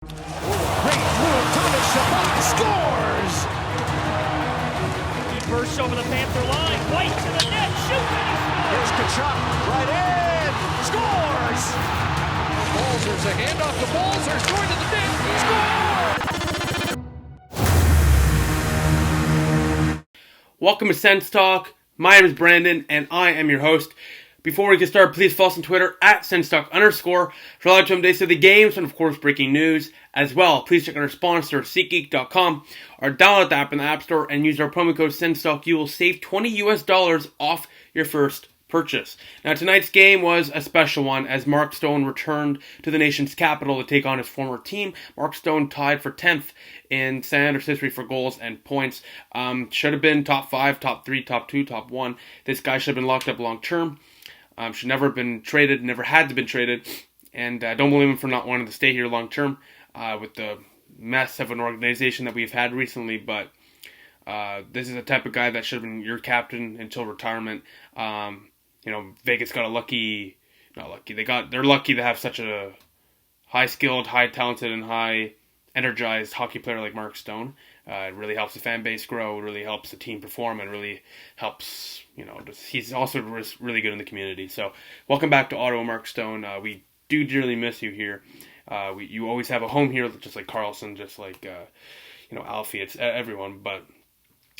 Great move, Thomas Chabot scores! He bursts over the Panther line, White to the net, shoots, and he scores! Here's Kachuk, right in, scores! Balzer's a handoff to Balzer's, going to the net, scores! Welcome to SENS Talk. My name is Brandon, and I am your host. Before we get started, please follow us on Twitter at SENSTalk_ for live updates of the games and, of course, breaking news. As well, please check out our sponsor, SeatGeek.com, or download the app in the App Store and use our promo code SENSTalk. You will save $20 off your first purchase. Now, tonight's game was a special one as Mark Stone returned to the nation's capital to take on his former team. Mark Stone tied for 10th in Senators history for goals and points. Should have been top 5, top 3, top 2, top 1. This guy should have been locked up long term. Should never have been traded, never had to been traded, and don't blame him for not wanting to stay here long term with the mess of an organization that we've had recently. But this is the type of guy that should have been your captain until retirement. Vegas got they're lucky to have such a high skilled, high talented, and high energized hockey player like Mark Stone. It really helps the fan base grow, it really helps the team perform, and really helps, he's also really good in the community. So, welcome back to Ottawa, Mark Stone. We do dearly miss you here. You always have a home here, just like Carlson, just like, Alfie, it's everyone. But,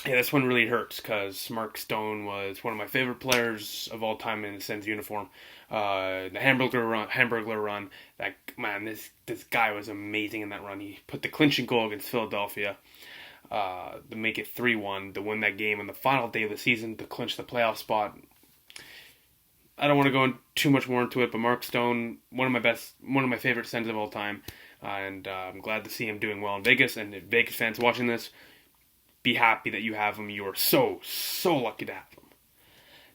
yeah, this one really hurts because Mark Stone was one of my favorite players of all time in the Sens uniform. The Hamburglar run, this guy was amazing in that run. He put the clinching goal against Philadelphia to make it 3-1, to win that game on the final day of the season to clinch the playoff spot. I don't want to go too much more into it, but Mark Stone, one of my favorite Sens of all time, and I'm glad to see him doing well in Vegas. And if Vegas fans watching this, be happy that you have him. You are so lucky to have him.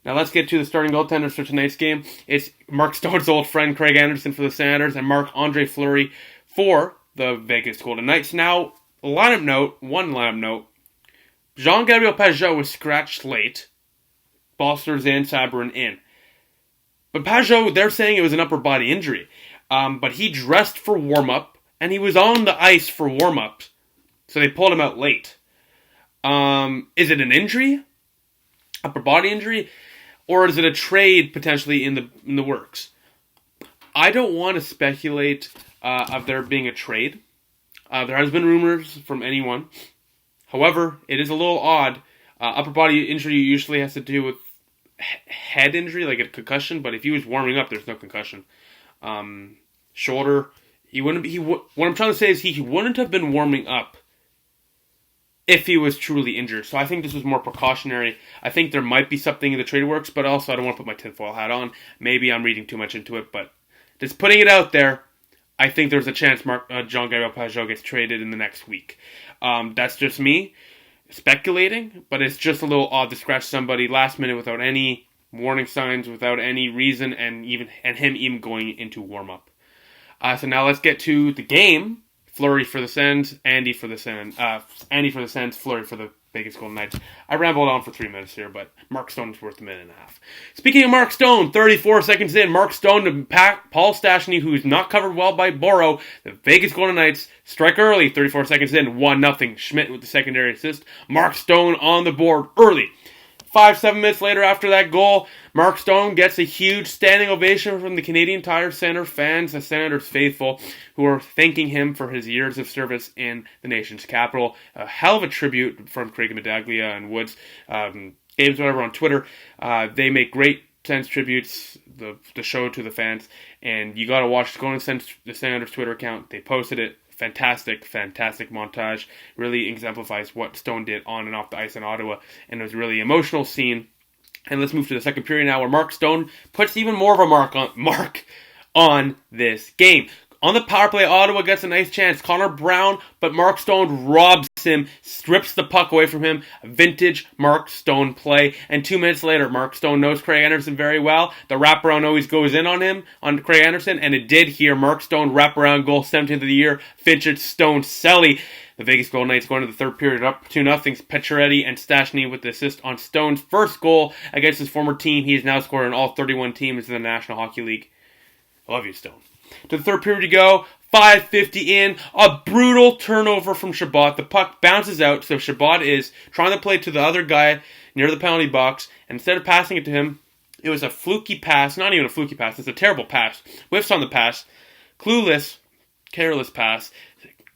Now let's get to the starting goaltenders for tonight's game. It's Mark Stone's old friend Craig Anderson for the Senators and Marc-Andre Fleury for the Vegas Golden Knights. Now, one lineup note. Jean-Gabriel Pageau was scratched late. Balcers in, Sabourin in. But Pageau, they're saying it was an upper body injury. But he dressed for warm-up, and he was on the ice for warm-up. So they pulled him out late. Is it an injury? Upper body injury? Or is it a trade potentially in the works? I don't want to speculate of there being a trade. There has been rumors from anyone. However, it is a little odd. Upper body injury usually has to do with head injury, like a concussion. But if he was warming up, there's no concussion. Shoulder, what I'm trying to say is he wouldn't have been warming up if he was truly injured. So I think this was more precautionary. I think there might be something in the trade works, but also I don't want to put my tinfoil hat on. Maybe I'm reading too much into it, but just putting it out there, I think there's a chance Jean-Gabriel Pageau gets traded in the next week. That's just me speculating, but it's just a little odd to scratch somebody last minute without any warning signs, without any reason, and him even going into warm-up. So now let's get to the game. Fleury for the Sens, Andy for the Sens, Fleury for the Vegas Golden Knights. I rambled on for 3 minutes here, but Mark Stone's worth a minute and a half. Speaking of Mark Stone, 34 seconds in, Mark Stone to Paul Stastny, who's not covered well by Boro. The Vegas Golden Knights strike early, 34 seconds in, 1-0. Schmidt with the secondary assist. Mark Stone on the board early. 7 minutes later after that goal, Mark Stone gets a huge standing ovation from the Canadian Tire Center fans, the Senators faithful, who are thanking him for his years of service in the nation's capital. A hell of a tribute from Craig Medaglia and Woods. Games whatever on Twitter. They make great Sens tributes, the show to the fans, and you gotta watch. Go to the Senators Twitter account. They posted it. Fantastic montage. Really exemplifies what Stone did on and off the ice in Ottawa. And it was a really emotional scene. And let's move to the second period now, where Mark Stone puts even more of a mark on this game. On the power play, Ottawa gets a nice chance. Connor Brown, but Mark Stone robs him, strips the puck away from him. A vintage Mark Stone play. And 2 minutes later, Mark Stone knows Craig Anderson very well. The wraparound always goes in on him, on Craig Anderson, and it did here. Mark Stone wraparound goal, 17th of the year. Finch, Stone, Selly. The Vegas Golden Knights going to the third period up 2-0. Pacioretty and Stastny with the assist on Stone's first goal against his former team. He has now scored on all 31 teams in the National Hockey League. I love you, Stone. To the third period to go. 5:50 in. A brutal turnover from Chabot. The puck bounces out, so Chabot is trying to play to the other guy near the penalty box. And instead of passing it to him, it was a fluky pass. Not even a fluky pass. It's a terrible pass. Whiffs on the pass. Clueless, careless pass.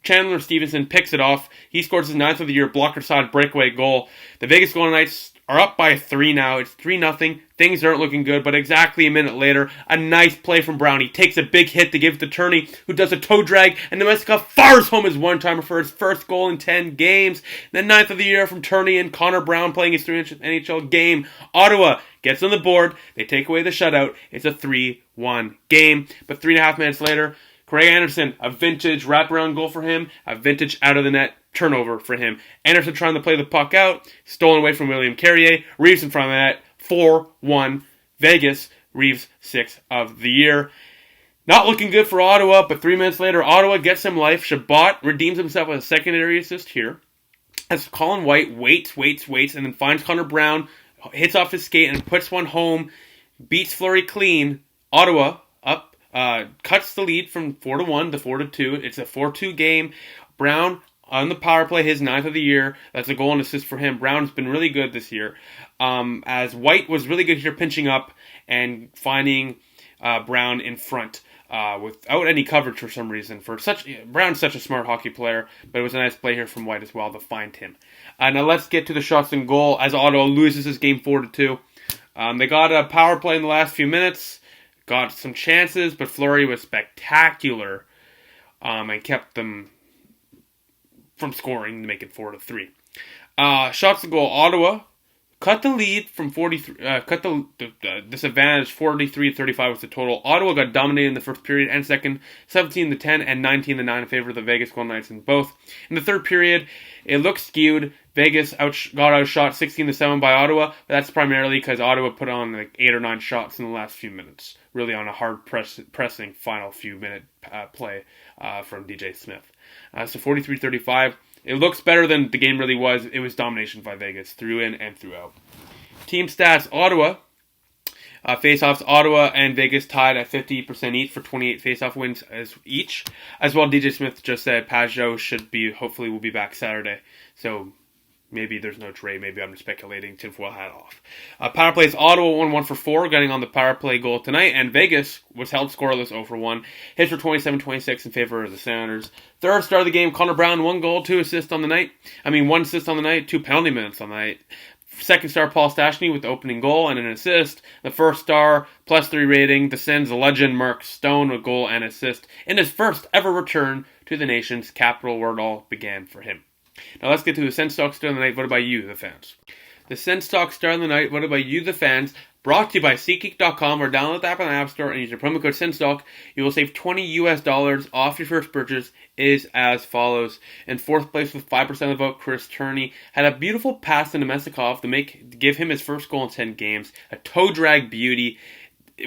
Chandler Stevenson picks it off. He scores his 9th of the year blocker side breakaway goal. The Vegas Golden Knights are up by 3 now. It's 3-0. Things aren't looking good, but exactly a minute later, a nice play from Brown. He takes a big hit to give it to Turney, who does a toe drag, and Nemestikov fires home his one-timer for his first goal in 10 games. The 9th of the year from Turney and Connor Brown playing his 3rd NHL game. Ottawa gets on the board. They take away the shutout. It's a 3-1 game, but 3.5 minutes later, Craig Anderson, a vintage wraparound goal for him, a vintage out-of-the-net turnover for him. Anderson trying to play the puck out, stolen away from William Carrier, Reeves in front of the net, 4-1, Vegas, Reeves 6th of the year. Not looking good for Ottawa, but 3 minutes later, Ottawa gets some life. Chabot redeems himself with a secondary assist here, as Colin White waits, and then finds Connor Brown, hits off his skate, and puts one home, beats Fleury clean. Ottawa up. Cuts the lead from 4-1 to 4-2. It's a 4-2 game. Brown on the power play, his 9th of the year. That's a goal and assist for him. Brown's been really good this year. As White was really good here pinching up and finding Brown in front without any coverage for some reason. Brown's such a smart hockey player, but it was a nice play here from White as well to find him. Now let's get to the shots and goal as Ottawa loses this game 4-2. They got a power play in the last few minutes. Got some chances, but Fleury was spectacular and kept them from scoring to make it 4-3. Shots to goal. Ottawa cut the lead from 43. Cut the disadvantage 43-35 was the total. Ottawa got dominated in the first period and second, 17-10 and 19-9 in favor of the Vegas Golden Knights in both. In the third period, it looked skewed. Vegas got outshot 16-7 by Ottawa, but that's primarily because Ottawa put on like 8 or 9 shots in the last few minutes. Really on a hard pressing final few minute play from DJ Smith. So 43-35. It looks better than the game really was. It was domination by Vegas, through in and throughout. Team stats, Ottawa. Face-offs, Ottawa and Vegas tied at 50% each for 28 face-off wins each. As well, DJ Smith just said Pajot hopefully will be back Saturday. So maybe there's no trade. Maybe I'm just speculating. Tinfoil hat off. Power plays, Ottawa won 1 for 4, getting on the power play goal tonight. And Vegas was held scoreless 0 for 1. Hits for 27-26 in favor of the Sounders. Third star of the game, Connor Brown, 1 goal, 2 assists on the night. 1 assist on the night, 2 penalty minutes on the night. Second star, Paul Stastny with the opening goal and an assist. The first star, +3 rating, the SENS legend Mark Stone, a goal and assist in his first ever return to the nation's capital where it all began for him. Now let's get to the SENS Stock Star of the Night, voted by you, the fans. The SENS Stock Star of the Night, voted by you, the fans, brought to you by SeatGeek.com, or download the app on the App Store and use your promo code SENSTOCK. You will save $20 off your first purchase, is as follows. In 4th place with 5% of the vote, Chris Turney had a beautiful pass to Nemestikov to give him his first goal in 10 games. A toe drag beauty.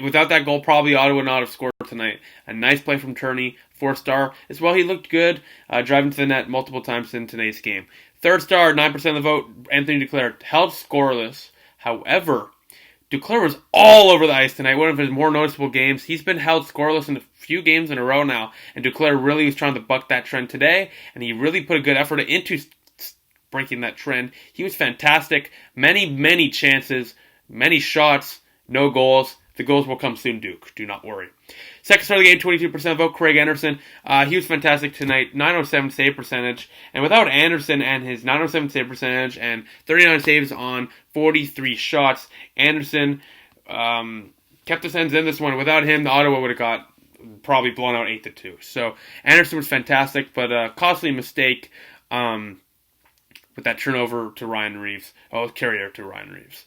Without that goal, probably Ottawa would not have scored tonight. A nice play from Turney, 4th star. As well, he looked good, driving to the net multiple times in today's game. 3rd star, 9% of the vote, Anthony Duclair, held scoreless. However, Duclair was all over the ice tonight, one of his more noticeable games. He's been held scoreless in a few games in a row now, and Duclair really was trying to buck that trend today, and he really put a good effort into breaking that trend. He was fantastic. Many chances, many shots, no goals. The goals will come soon, Duke. Do not worry. Second star of the game, 22% vote, Craig Anderson. He was fantastic tonight. 907 save percentage. And without Anderson and his 907 save percentage and 39 saves on 43 shots, Anderson kept the Sens in this one. Without him, the Ottawa would have got probably blown out 8-2. So Anderson was fantastic, but a costly mistake with that turnover to Ryan Reeves. Carrier to Ryan Reeves.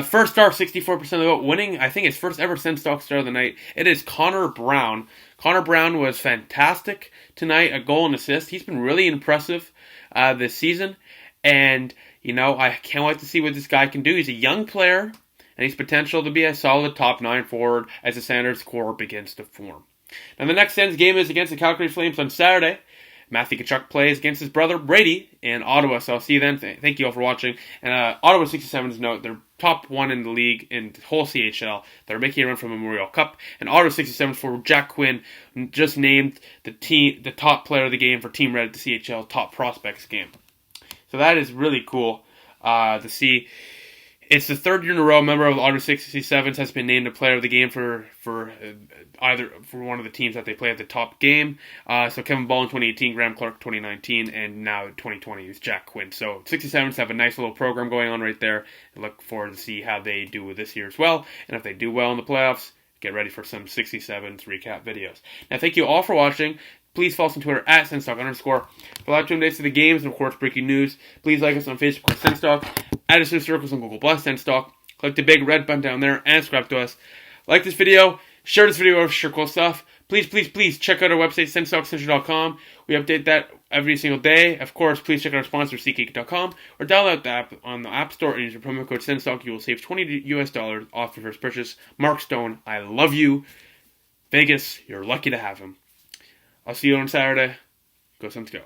First star, 64% of the vote, winning, I think, his first ever SENS Stock Star of the Night. It is Connor Brown. Connor Brown was fantastic tonight, a goal and assist. He's been really impressive this season. And, I can't wait to see what this guy can do. He's a young player, and he's potential to be a solid top 9 forward as the Sanders core begins to form. Now, the next Sens game is against the Calgary Flames on Saturday. Matthew Tkachuk plays against his brother Brady in Ottawa. So I'll see you then. Thank you all for watching. And Ottawa 67's note, they're top 1 in the league in the whole CHL. They're making a run for Memorial Cup. And Ottawa 67 for Jack Quinn just named the top player of the game for Team Red at the CHL Top Prospects game. So that is really cool to see. It's the third year in a row a member of the Ottawa 67s has been named a player of the game for either for one of the teams that they play at the top game. So Kevin Ball in 2018, Graham Clark 2019, and now 2020 is Jack Quinn. So 67s have a nice little program going on right there. I look forward to see how they do this year as well. And if they do well in the playoffs, get ready for some 67s recap videos. Now, thank you all for watching. Please follow us on Twitter at SENSTOCK_. For live stream dates to the games and, of course, breaking news, please like us on Facebook at SENSTOCK, add us to circles on Google+, SENSTOCK, click the big red button down there, and subscribe to us. Like this video, share this video with your cool stuff. Please check out our website, SENSTOCKCentral.com. We update that every single day. Of course, please check out our sponsor, SeatGeek.com, or download the app on the App Store and use your promo code SENSTOCK. You will save $20 off your first purchase. Mark Stone, I love you. Vegas, you're lucky to have him. I'll see you on Saturday. Go Suns, go.